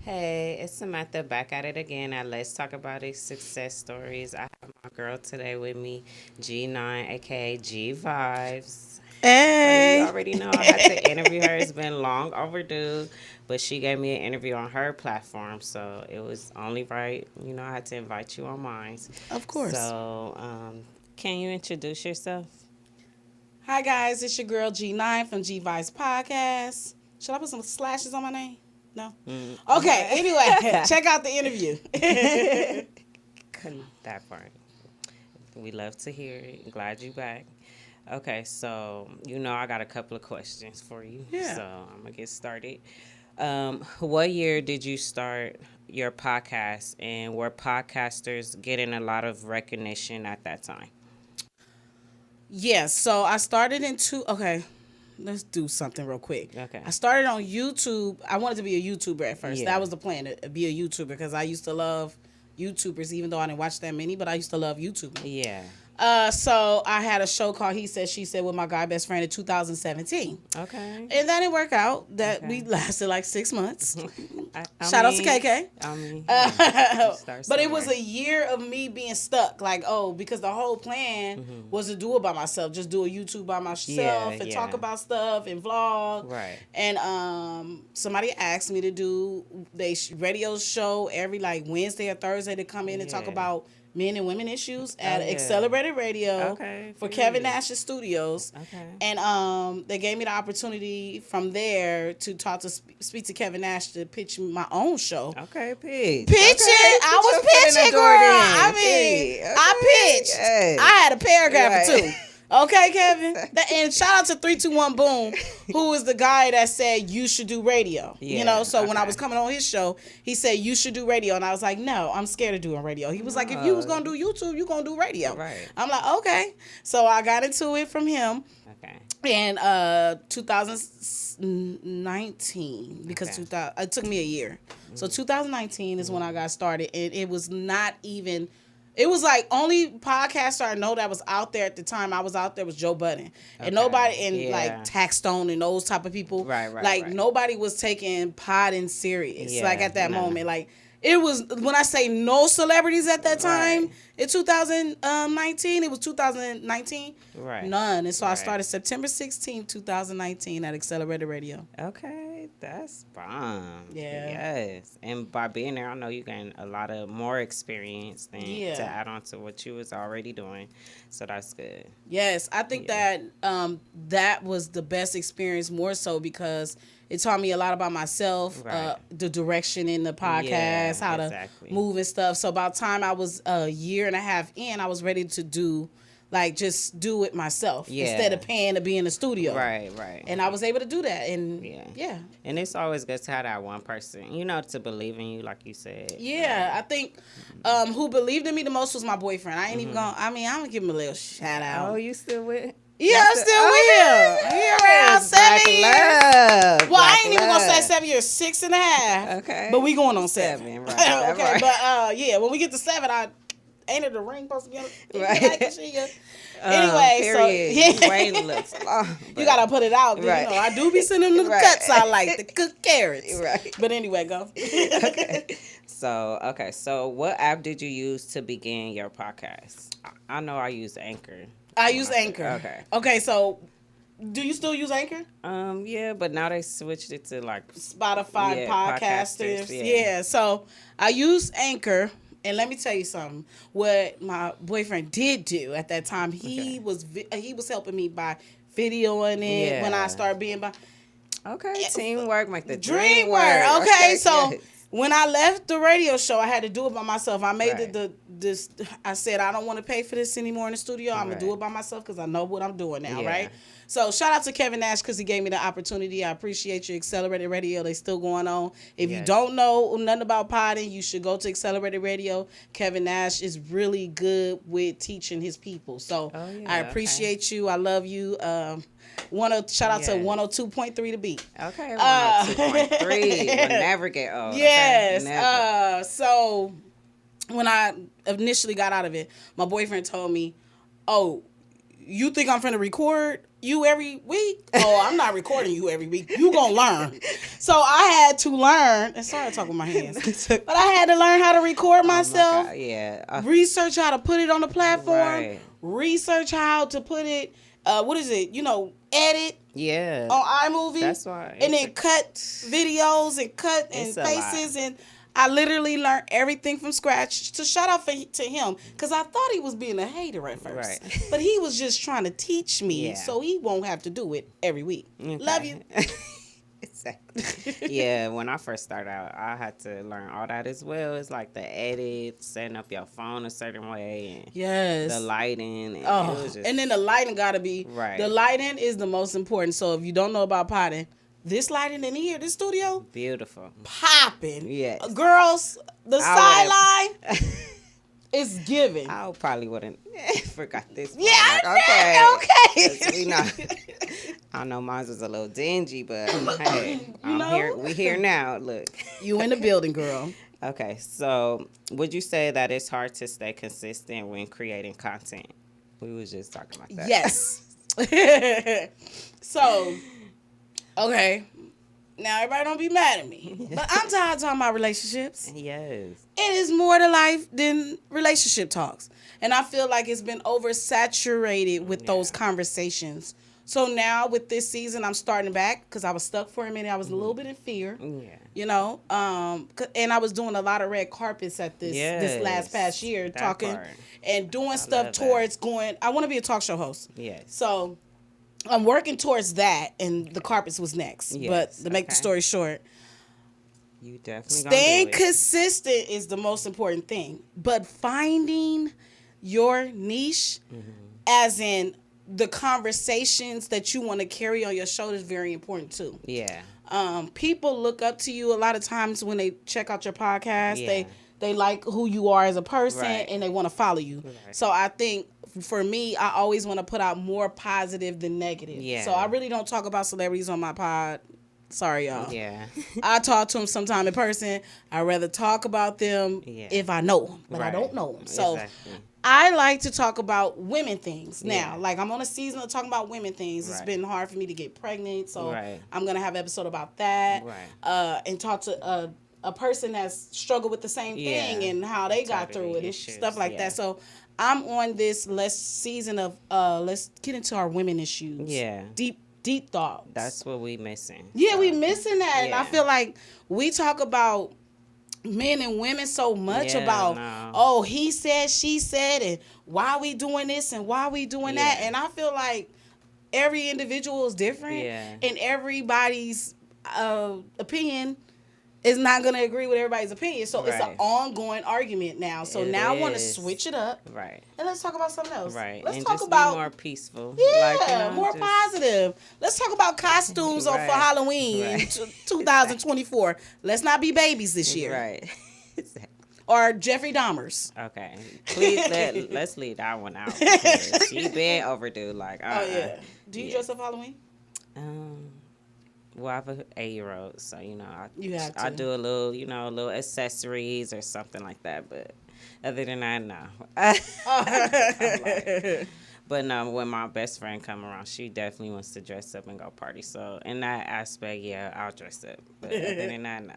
Hey, it's Samantha back at it again at Let's Talk About It Success Stories. I have my girl today with me, G9, aka G Vibes. So you Hey. already know I had to interview her. It's been long overdue, but she gave me an interview on her platform, so it was only right. I had to invite you on mine. Of course. So, can you introduce yourself? Hi guys, it's your girl G9 from G Vice Podcast. Should I put some slashes on my name? No. Mm. Okay. Anyway, check out the interview. That part. We love to hear it. Glad you back. Okay, so I got a couple of questions for you. Yeah. So I'm gonna get started. What year did you start your podcast, and were podcasters getting a lot of recognition at that time? Yes. So I started in two. Okay. Let's do something real quick. Okay. I started on YouTube. I wanted to be a YouTuber at first. Yeah. That was the plan, to be a YouTuber, because I used to love YouTubers, even though I didn't watch that many, but I used to love YouTubing. Yeah. So I had a show called He Said, She Said with my guy best friend in 2017. Okay. And that didn't work out. That Okay. we lasted like 6 months. I Shout out to mean, KK. I mean, But it was a year of me being stuck. Like, because the whole plan was to do it by myself. Just do a YouTube by myself and talk about stuff and vlog. Right. And somebody asked me to do radio show every like Wednesday or Thursday to come in and talk Yeah. about men and women issues at yeah. Accelerated Radio Okay, for period. Kevin Nash's studios. Okay. And they gave me the opportunity from there to talk to speak to Kevin Nash to pitch my own show. Okay, pitch. Pitching, Okay, I was put your foot in the pitching, door girl. then. I mean, Period. Okay, I pitched. yes. I had a paragraph or Right. two. Okay, Kevin. And shout out to 321 Boom, who is the guy that said you should do radio. Yeah, So when I okay. was coming on his show, he said you should do radio, and I was like, no, I'm scared of doing radio. He was like, if you was gonna do YouTube, you gonna do radio. Right. I'm like, okay. So I got into it from him. Okay. In 2019, because Okay. it took me a year. So 2019 is when I got started, and it was not even. It was like only podcaster I know that was out there at the time I was out there was Joe Budden. And nobody, and like Taxstone and those type of people. Right. Like nobody was taking podding serious. Yeah, like at that no. moment. Like it was, when I say no celebrities at that time, Right. in 2019, it was 2019. Right. None. And so I Right. started September 16th, 2019 at Accelerated Radio. Okay, that's bomb. Yeah. Yes. And by being there, I know you gain a lot of more experience than Yeah. to add on to what you was already doing. So that's good. Yes, I think that that was the best experience, more so because it taught me a lot about myself, Right. the direction in the podcast, Yeah, how exactly. to move and stuff. So by the time I was a year and a half in, I was ready to do, like, just do it myself instead of paying to be in the studio. Right. And I was able to do that. And yeah. And it's always good to have that one person, to believe in you, like you said. Yeah, I think who believed in me the most was my boyfriend. I ain't even gonna, I'm gonna give him a little shout out. Oh, you still with? Yeah, I'm still with him. He around 7 years. Love. Well, I ain't even gonna say 7 years, 6.5. Okay. But we going on 7. Right. Okay, Right. but when we get to 7, ain't it the ring supposed to be on? Right. Anyway, period. so Wait, looks long, you gotta put it out. Right. I do be sending them the Right. cuts I like, the cooked carrots. Right. But anyway, go. Okay. So what app did you use to begin your podcast? I know I use Anchor. I use Anchor. Okay. Okay, so do you still use Anchor? Yeah, but now they switched it to like Spotify podcasters. yeah. Yeah, so I use Anchor, and let me tell you something. What my boyfriend did do at that time, he was helping me by videoing it when I started being by. Okay, teamwork make the Dream dream work. work. Okay, so yes. when I left the radio show, I had to do it by myself. I made Right. I said, I don't want to pay for this anymore in the studio. I'm going to do Right. it by myself because I know what I'm doing now, Yeah. right? So shout out to Kevin Nash because he gave me the opportunity. I appreciate you. Accelerated Radio, they still going on. If you Yes. don't know nothing about podding, you should go to Accelerated Radio. Kevin Nash is really good with teaching his people. So Oh, yeah, I appreciate you. I love you. Shout out to Yes. 102.3 The Beat. Okay, 102.3 will never get old. Yes. Okay? Never. So when I initially got out of it, my boyfriend told me, "Oh, you think I'm finna record you every week? Oh, I'm not recording you every week. You gonna learn." So I had to learn, and sorry I talk with my hands, but I had to learn how to record myself. God, yeah. Research how to put it on the platform. Right. Research how to put it, what is it? Edit. Yeah. On iMovie. That's why. And then cut videos and cut and faces. And I literally learned everything from scratch. So shout out to him. Because I thought he was being a hater at first. Right. But he was just trying to teach me. Yeah. So he won't have to do it every week. Okay. Love you. Exactly. Yeah, when I first started out, I had to learn all that as well. It's like the edit, setting up your phone a certain way, and yes, the lighting. And, it was just, and then the lighting gotta be right. The lighting is the most important. So if you don't know about potting, this lighting in here, this studio, beautiful, popping. Yes, girls, the sideline. It's giving. I probably wouldn't forgot this. Yeah, like, okay. We know. I know mine was a little dingy, but hey, here. We here now. Look, you in the building, girl. Okay, so would you say that it's hard to stay consistent when creating content? We was just talking about that. Yes. So, okay. Now, everybody don't be mad at me. But I'm tired of talking about relationships. Yes. It is more to life than relationship talks. And I feel like it's been oversaturated with those conversations. So now with this season, I'm starting back because I was stuck for a minute. I was a little bit in fear. Yeah. And I was doing a lot of red carpets at this last past year, talking and doing stuff towards going. I want to be a talk show host. Yes. So I'm working towards that, and the carpets was next. Yes, but to make the story short, you definitely staying consistent is the most important thing. But finding your niche, as in the conversations that you want to carry on your show, is very important too. Yeah. People look up to you a lot of times when they check out your podcast. Yeah. They like who you are as a person, and they want to follow you. Right. So I think for me, I always want to put out more positive than negative. Yeah. So I really don't talk about celebrities on my pod. Sorry, y'all. Yeah. I talk to them sometime in person. I'd rather talk about them if I know them, but I don't know them. So I like to talk about women things now. Like, I'm on a season of talking about women things. It's been hard for me to get pregnant, so I'm going to have an episode about that. Right. And talk to a person that's struggled with the same thing and how they got through it and stuff like that. So I'm on this season of let's get into our women issues. Yeah. Deep thoughts. That's what we missing. Yeah, we missing that. Yeah. And I feel like we talk about men and women so much about, he said, she said, and why we doing this and why we doing that. And I feel like every individual is different. Yeah. And everybody's opinion is not going to agree with everybody's opinion. So it's an ongoing argument now. So now I want to switch it up. Right. And let's talk about something else. Right. Let's and talk just about be more peaceful. Yeah, more positive. Let's talk about costumes for Halloween in 2024. Let's not be babies this year. Right. Or Jeffrey Dahmer's. Okay. Please let's leave that one out. She been overdue. Like, oh yeah. Do you dress up Halloween? Well, I have an 8-year-old, so I do a little accessories or something like that. But other than that, no. But no, when my best friend come around, she definitely wants to dress up and go party. So in that aspect, yeah, I'll dress up. But other than that, no.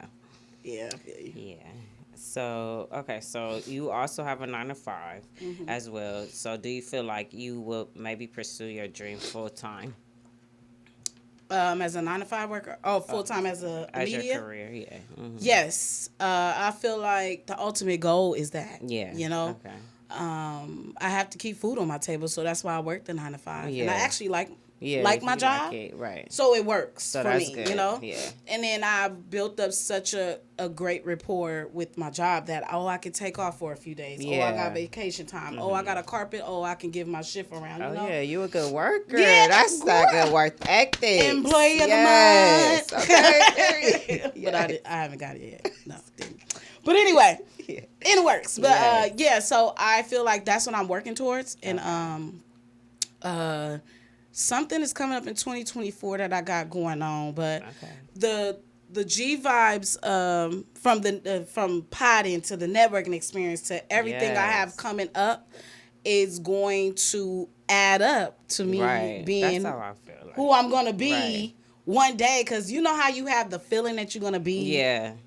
Yeah, I feel you. Yeah. So, okay, so you also have a 9-to-5 as well. So do you feel like you will maybe pursue your dream full time? As a 9-to-5 worker? Oh, full-time as a media? As your career, yeah. Mm-hmm. Yes. I feel like the ultimate goal is that. Yeah. Okay. I have to keep food on my table, so that's why I work the 9-to-5. Yeah. And I actually like my job. Like right. So it works for me, good. Yeah. And then I built up such a great rapport with my job that, I can take off for a few days. Yeah. I got vacation time. I got a carpet. I can give my shift around, yeah, you a good worker. Yeah, that's a good work ethic. Employee of the month. Okay. But I haven't got it yet. No, didn't. But anyway, it works. But so I feel like that's what I'm working towards. And something is coming up in 2024 that I got going on, but the G vibes from potting to the networking experience to everything I have coming up is going to add up to me being That's how I feel like. who I'm going to be one day, because you know how you have the feeling that you're going to be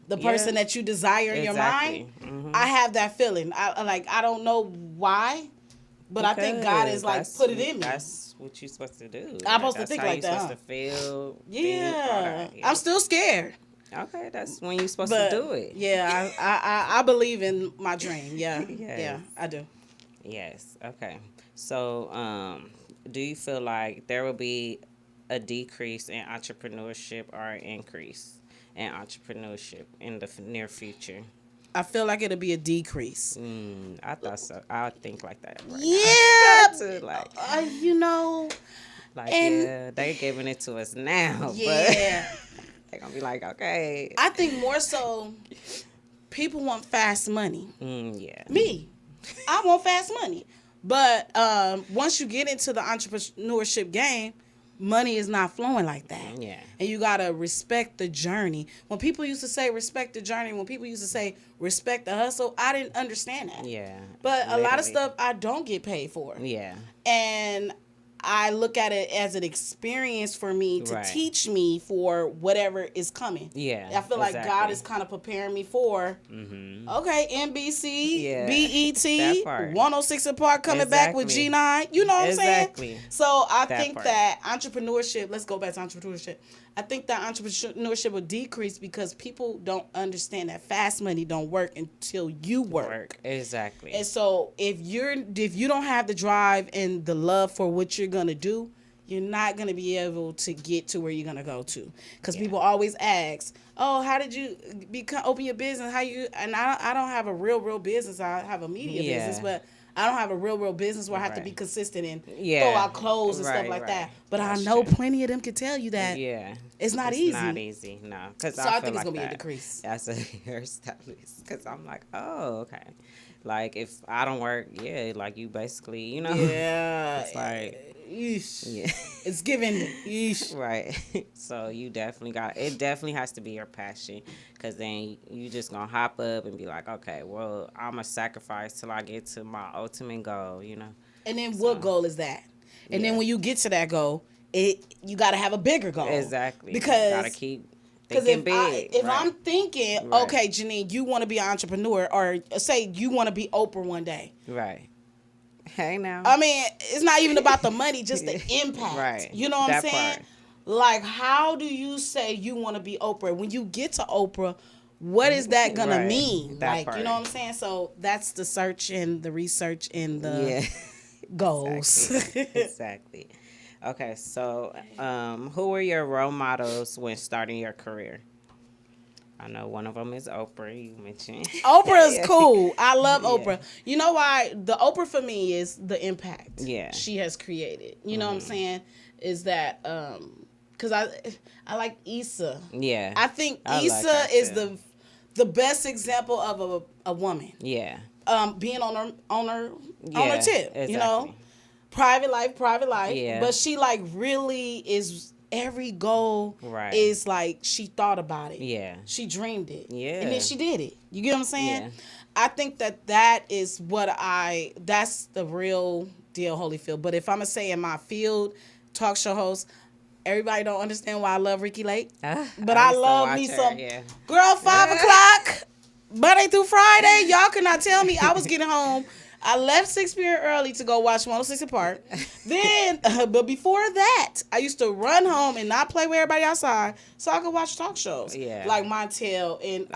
the person that you desire in your mind. I have that feeling. I don't know why, but I think God is like put it in me. That's what you're supposed to do. I'm supposed to think like that. That's how you're supposed to feel. Yeah. I'm still scared. Okay, that's when you're supposed to do it. Yeah, I believe in my dream. Yeah, yeah, I do. Yes. Okay. So, do you feel like there will be a decrease in entrepreneurship or an increase in entrepreneurship in the near future? I feel like it'll be a decrease. I thought so. I think like that. Right Yeah. Too, like, you know. Like, yeah, they're giving it to us now. Yeah. But they're going to be like, okay. I think more so people want fast money. Yeah. Me. I want fast money. But once you get into the entrepreneurship game, money is not flowing like that. Yeah. And you got to respect the journey. When people used to say respect the journey, when people used to say respect the hustle, I didn't understand that. Yeah. But a lot of stuff I don't get paid for. Yeah. And I look at it as an experience for me to teach me for whatever is coming. Yeah. I feel like God is kind of preparing me for, okay, NBC, BET, 106 and Park coming back with G9. You know what I'm saying? So I think that entrepreneurship, let's go back to entrepreneurship. I think that entrepreneurship will decrease because people don't understand that fast money don't work until you work. Exactly. And so if you don't have the drive and the love for what you're gonna do, you're not gonna be able to get to where you're gonna go to. Because people always ask, "Oh, how did you open your business? How you?" And I don't have a real business. I have a media business, but I don't have a real business where I have to be consistent and throw out clothes and stuff like that. But I know plenty of them can tell you that it's not easy. It's not easy, no. So I think it's going to be a decrease. As a hairstylist, because I'm like, oh, okay. Like, if I don't work, like you basically, you know. Yeah. It's like. Yeesh. Yeah. It's given yeesh. Right. So you definitely it definitely has to be your passion, because then you just going to hop up and be like, okay, well, I'm going to sacrifice till I get to my ultimate goal, you know. And then what goal is that? And then when you get to that goal, you got to have a bigger goal. Exactly. Because got to keep thinking big. If I'm thinking, okay, Janine, you want to be an entrepreneur, or say you want to be Oprah one day. Right. Hey now. I mean, it's not even about the money, just the impact. Right. You know what I'm saying? Part. Like, how do you say you want to be Oprah? When you get to Oprah, what is that going to mean? That like, part. You know what I'm saying? So that's the search and the research and the goals. Exactly. Okay, so who were your role models when starting your career? I know one of them is Oprah, you mentioned. Oprah is cool. I love Oprah. You know why? The Oprah for me is the impact she has created. You know what I'm saying? Is that, because I like Issa. Yeah. I think Issa is the best example of a woman. Yeah. Being on her tip, exactly. You know? Private life. Yeah. But she like really is... Every goal is like she thought about it. Yeah. She dreamed it. Yeah. And then she did it. You get what I'm saying? Yeah. I think that is that's the real deal, Holyfield. But if I'm going to say in my field, talk show host, everybody don't understand why I love Ricky Lake. But I love me some. Yeah. Girl, 5 o'clock, Monday through Friday. Y'all cannot tell me I was getting home. I left Shakespeare early to go watch 106 and Park. Then, but before that, I used to run home and not play with everybody outside so I could watch talk shows. Yeah. Like Montel and...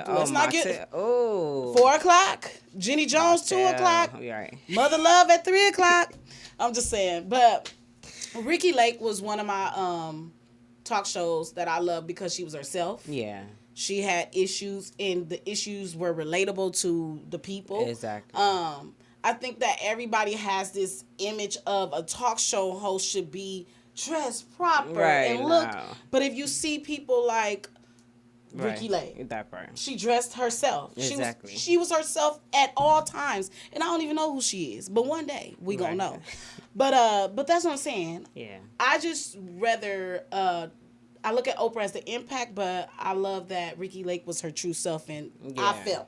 Let's not get... 4 o'clock. Jenny Jones, Montel, 2 o'clock. Right. Mother Love at 3 o'clock. I'm just saying. But Ricky Lake was one of my talk shows that I loved because she was herself. Yeah. She had issues, and the issues were relatable to the people. Exactly. I think that everybody has this image of a talk show host should be dressed proper and look. No. But if you see people like Ricky Lake, that part, she dressed herself. Exactly. She was herself at all times, and I don't even know who she is. But one day we gonna know. But that's what I'm saying. Yeah. I just rather. I look at Oprah as the impact, but I love that Ricky Lake was her true self, and I felt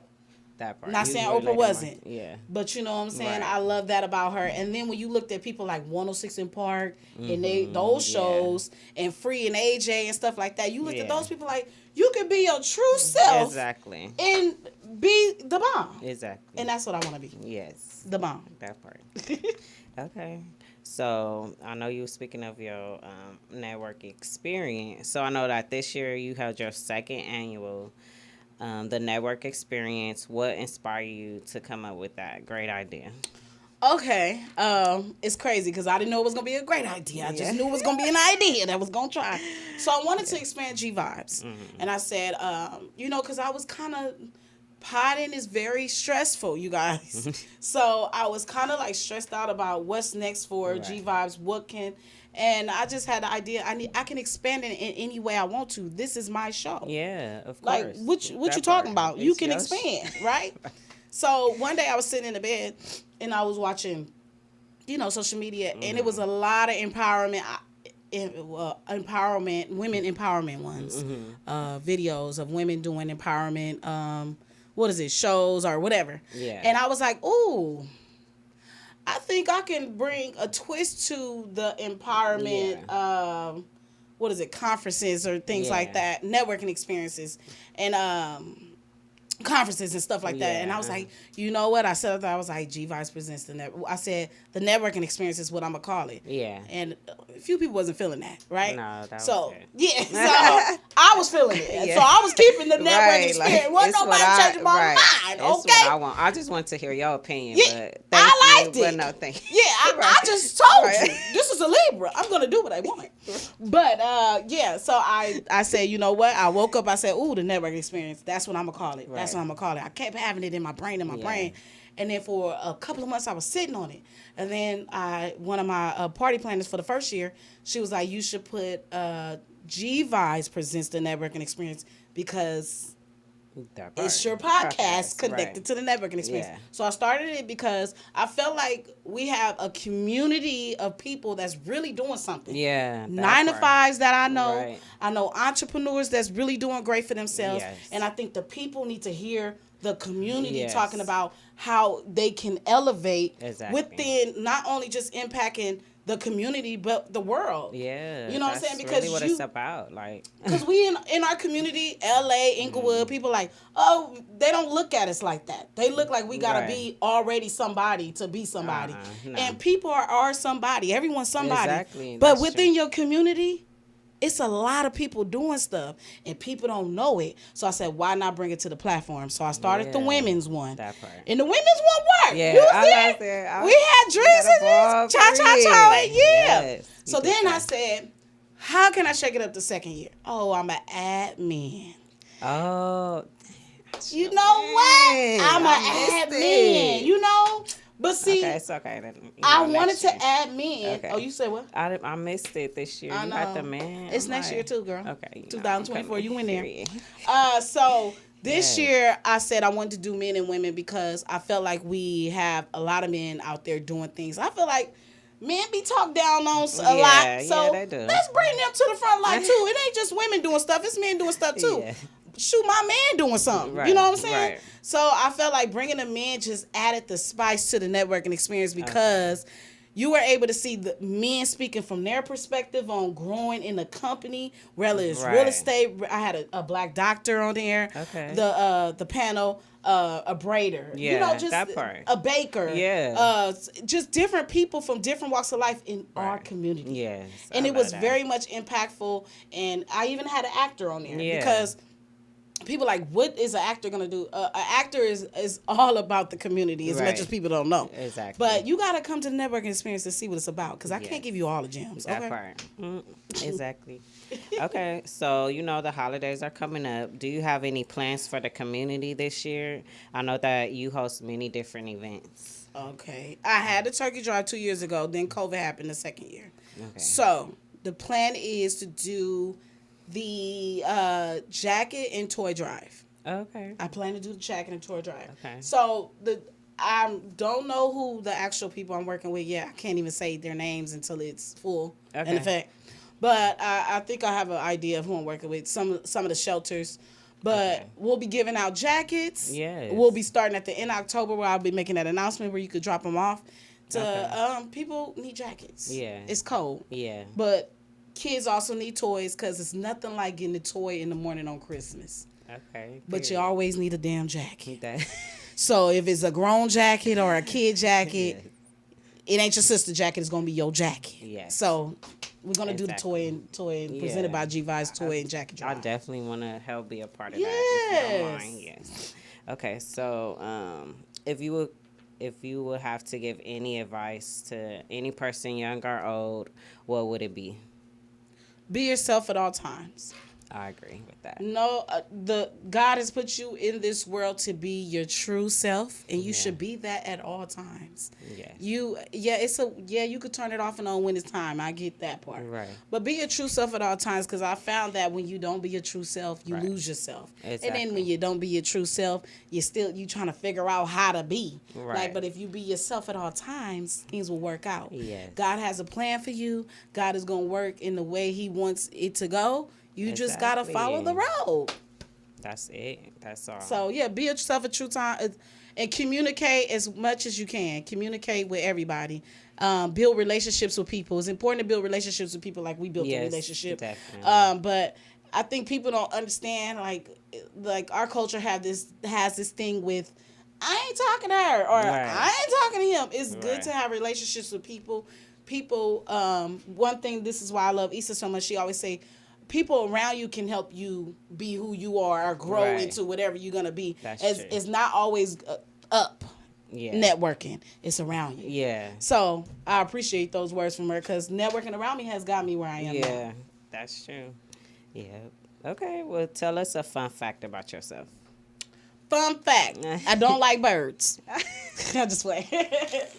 That part. Not You saying Oprah related more. wasn't. Yeah. But you know what I'm saying? Right. I love that about her. And then when you looked at people like 106 in Park and those Yeah. shows and Free and AJ and stuff like that, you looked at Yeah. those people like you could be your true self Exactly. and be the bomb. Exactly. And that's what I want to be. Yes. The bomb. That part. Okay. So I know you were speaking of your network experience. So I know that this year you held your second annual the network experience. What inspired you to come up with that great idea? Okay, it's crazy because I didn't know it was gonna be a great idea. I just knew it was gonna be an idea that was gonna try. So I wanted to expand G vibes, and I said, because I was kind of potting is very stressful, you guys. So I was kind of like stressed out about what's next for G vibes. And I just had the idea. I can expand it in any way I want to. This is my show. Yeah, of course. Like what you talking about? You can expand, right? So one day I was sitting in the bed and I was watching, social media, and it was a lot of empowerment, women empowerment ones, videos of women doing empowerment, shows or whatever. Yeah. And I was like, ooh, I think I can bring a twist to the empowerment, conferences or things like that, networking experiences, and conferences and stuff like that. And I was like, you know what? I said, I was like, G Vice presents the network. I said, the networking experience is what I'm going to call it. Yeah. And a few people wasn't feeling that, right? No, that so, was it. yeah. So, I was feeling it. Yeah. So, I was keeping the network experience. Like, wasn't nobody changing my mind, it's okay? What I want. I just want to hear your opinion, yeah, but thank I liked you, it. But no, thank you. Yeah, I just told you. This is a Libra. I'm going to do what I want. But, so I said, you know what? I woke up, I said, ooh, the network experience. That's what I'm going to call it. That's what I'm going to call it. I kept having it in my brain. And then for a couple of months, I was sitting on it. And then one of my party planners for the first year, she was like, you should put G Vibes presents the networking experience because it's your podcast connected to the networking experience. Yeah. So I started it because I felt like we have a community of people that's really doing something. Yeah. 9 to 5s that I know. Right. I know entrepreneurs that's really doing great for themselves. Yes. And I think the people need to hear the community talking about how they can elevate within not only just impacting the community but the world. Yeah, you know what I'm saying? Because really what it's about, like, because we in our community, LA, Inglewood, people like, oh, they don't look at us like that. They look like we gotta be already somebody to be somebody, no. And people are somebody. Everyone's somebody. Exactly. But within your community, it's a lot of people doing stuff, and people don't know it. So I said, why not bring it to the platform? So I started the women's one. That part. And the women's one worked. Yeah, you I liked it. We had drinks in this. Cha-cha-cha. Yeah. Yes, so then I said, how can I shake it up the second year? Oh, I'm an admin. Oh. You know what? I'm an admin. You know? But see, okay, it's okay. Then, I wanted to add men. Okay. Oh, you said what? I missed it this year. You got the man. It's next year too, girl. Okay. 2024, you win there. So this year I said I wanted to do men and women because I felt like we have a lot of men out there doing things. I feel like men be talked down on a lot. So they do. Let's bring them to the front line too. It ain't just women doing stuff. It's men doing stuff too. Yeah. Shoot, my man doing something. Right. You know what I'm saying? Right. So I felt like bringing the men just added the spice to the networking experience because you were able to see the men speaking from their perspective on growing in the company, whether it's real estate. I had a black doctor on there. Okay. The panel, a braider. Yeah, you know, just that part. A baker. Yeah. Just different people from different walks of life in our community. Yes. And it was very much impactful. And I even had an actor on there because people like, what is an actor gonna do? An actor is all about the community as much as people don't know. Exactly. But you gotta come to the networking experience to see what it's about because I can't give you all the gems. That part. Exactly. Okay, so the holidays are coming up. Do you have any plans for the community this year? I know that you host many different events. Okay, I had the turkey drive 2 years ago. Then COVID happened the second year. Okay. So the plan is to do the jacket and toy drive. Okay. I plan to do the jacket and toy drive. Okay. So I don't know who the actual people I'm working with yet. I can't even say their names until it's full in effect. But I think I have an idea of who I'm working with. Some of the shelters. But Okay. we'll be giving out jackets. Yes. We'll be starting at the end of October where I'll be making that announcement where you could drop them off to Okay. People need jackets. Yeah. It's cold. Yeah. But kids also need toys because it's nothing like getting a toy in the morning on Christmas. Okay. But you Period. always need a damn jacket. That. So if it's a grown jacket or a kid jacket, Yes. it ain't your sister jacket. It's gonna be your jacket. Yes. So we're gonna do the Exactly. toy and Yeah. presented by G Vi's Toy and Jacket I Drive. definitely want to help be a part of that. If you don't Yes. mind. Yes. Okay. So, if you would have to give any advice to any person, young or old, what would it be? Be yourself at all times. I agree with that. No, the God has put you in this world to be your true self, and you Yeah. should be that at all times. Yes. You could turn it off and on when it's time. I get that part. Right. But be your true self at all times, because I found that when you don't be your true self, you Right. lose yourself. And Exactly. then when you don't be your true self, you trying to figure out how to be. Right. Like, but if you be yourself at all times, things will work out. Yes. God has a plan for you. God is gonna work in the way He wants it to go. You just gotta follow the road. That's it. That's all. So yeah, be yourself at true time, and communicate as much as you can. Communicate with everybody. Build relationships with people. It's important to build relationships with people like we built a Yes, relationship. definitely. But I think people don't understand like our culture has this thing with I ain't talking to her or Right. I ain't talking to him. It's good Right. to have relationships with people. People, one thing, this is why I love Issa so much. She always say, people around you can help you be who you are or grow Right. into whatever you're gonna be. That's true. It's not always up Yeah. networking. It's around you. Yeah. So I appreciate those words from her because networking around me has got me where I am now. Yeah. That's true. Yeah. Okay. Well, tell us a fun fact about yourself. Fun fact: I don't like birds. I just play.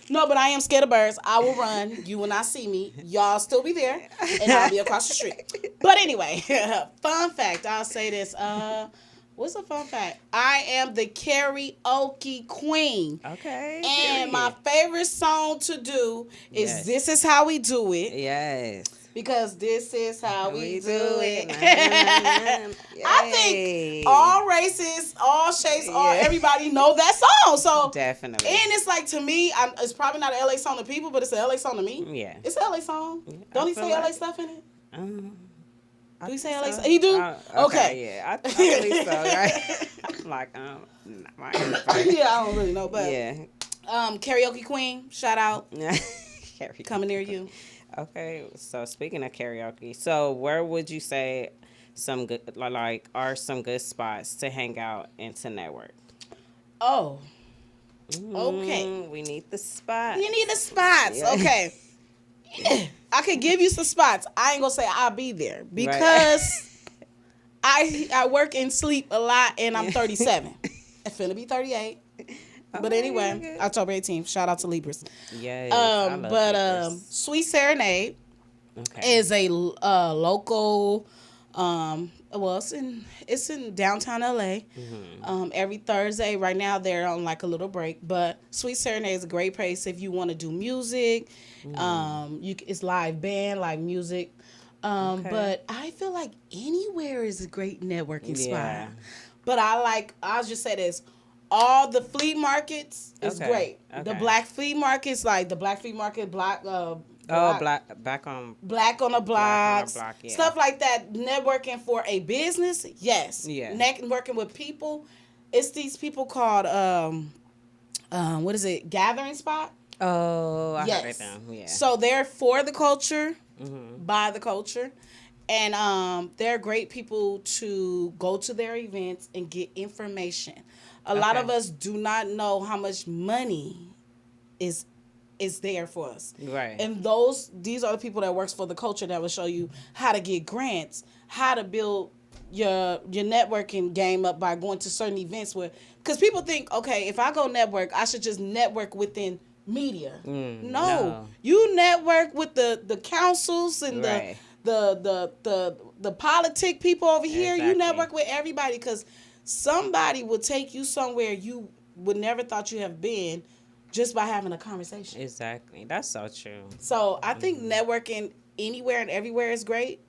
No, but I am scared of birds. I will run. You will not see me. Y'all still be there, and I'll be across the street. But anyway, fun fact. I'll say this. What's a fun fact? I am the karaoke queen. Okay. And my period. favorite song to do is Yes. "This Is How We Do It." Yes. Because this is how we do it. Na, na, na, na. I Yay. think all races, all shapes, all Yeah. everybody know that song. So Definitely. and it's like to me, it's probably not an LA song to people, but it's an LA song to me. Yeah. It's an LA song. I Don't he feel say LA like- stuff in it? Do he say LA stuff? He do? Okay. Yeah. I believe so. Right. I'm like, my Yeah, I don't really know, but yeah. karaoke queen, shout out, Karaoke. coming near you. Okay, so speaking of karaoke, so where would you say some good are some good spots to hang out and to network? Oh, okay. We need the spot. You need the spots. Yeah. Okay. I could give you some spots. I ain't gonna say I'll be there because I work and sleep a lot and I'm 37. I'm finna be 38. But anyway, okay. October 18th. Shout out to Libras. Yes, I love Libras. Sweet Serenade Okay. is a local. Well, it's in downtown LA. Every Thursday. Right now they're on like a little break, but Sweet Serenade is a great place if you want to do music. It's live band, live music. But I feel like anywhere is a great networking Yeah. spot. But I'll just say this. All the flea markets is Okay, great. The okay. black flea markets, like the black flea market, Black on Black on the blocks, Block, yeah. stuff like that. Networking for a business, yes. Yeah. Networking with people, it's these people called what is it? Gathering spot. Oh, I heard Yes. it down. Yeah. So they're for the culture, Mm-hmm. by the culture, and they're great people to go to their events and get information. A lot Okay. of us do not know how much money is there for us. Right. And these are the people that works for the culture that will show you how to get grants, how to build your networking game up by going to certain events because people think, okay, if I go network, I should just network within media. No. You network with the councils and Right. the politic people over here. You Exactly. network with everybody because somebody will take you somewhere you would never thought you have been just by having a conversation. Exactly. That's so true. So I think networking anywhere and everywhere is great.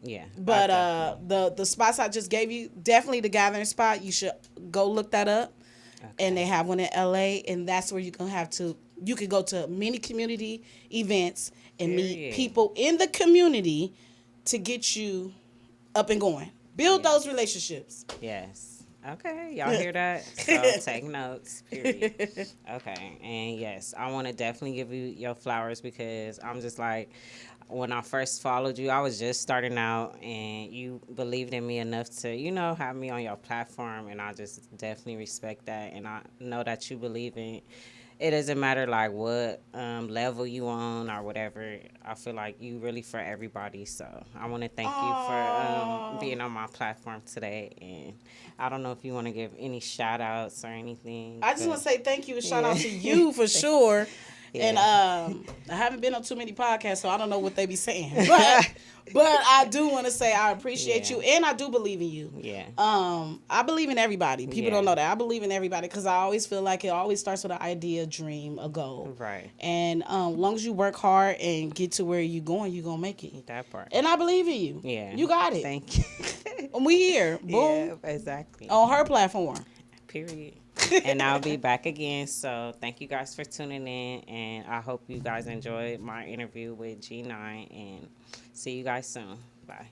Yeah. But definitely. the spots I just gave you, definitely the gathering spot. You should go look that up. And they Okay. have one in LA, and that's where you can go to many community events and meet Period. people in the community to get you up and going. Build those Yes. relationships. Yes. Okay. Y'all hear that? So take notes. Period. Okay. And yes, I want to definitely give you your flowers because I'm just like, when I first followed you, I was just starting out, and you believed in me enough to, have me on your platform, and I just definitely respect that, and I know that you believe in. It doesn't matter like what level you on or whatever. I feel like you really for everybody. So I want to thank you for Oh, being on my platform today. And I don't know if you want to give any shout outs or anything, I just want but to say thank you and shout yeah, out to you for sure. And yeah. I haven't been on too many podcasts, so I don't know what they be saying. But I do want to say I appreciate Yeah, you, and I do believe in you. yeah, I believe in everybody. People don't yeah. know that. I believe in everybody because I always feel like it always starts with an idea, a dream, a goal. Right. And long as you work hard and get to where you're going to make it. That part. And I believe in you. Yeah. You got it. Thank you. And we here. Boom. Yeah, exactly. On her platform. Period. And I'll be back again. So thank you guys for tuning in. And I hope you guys enjoyed my interview with G9. And see you guys soon. Bye.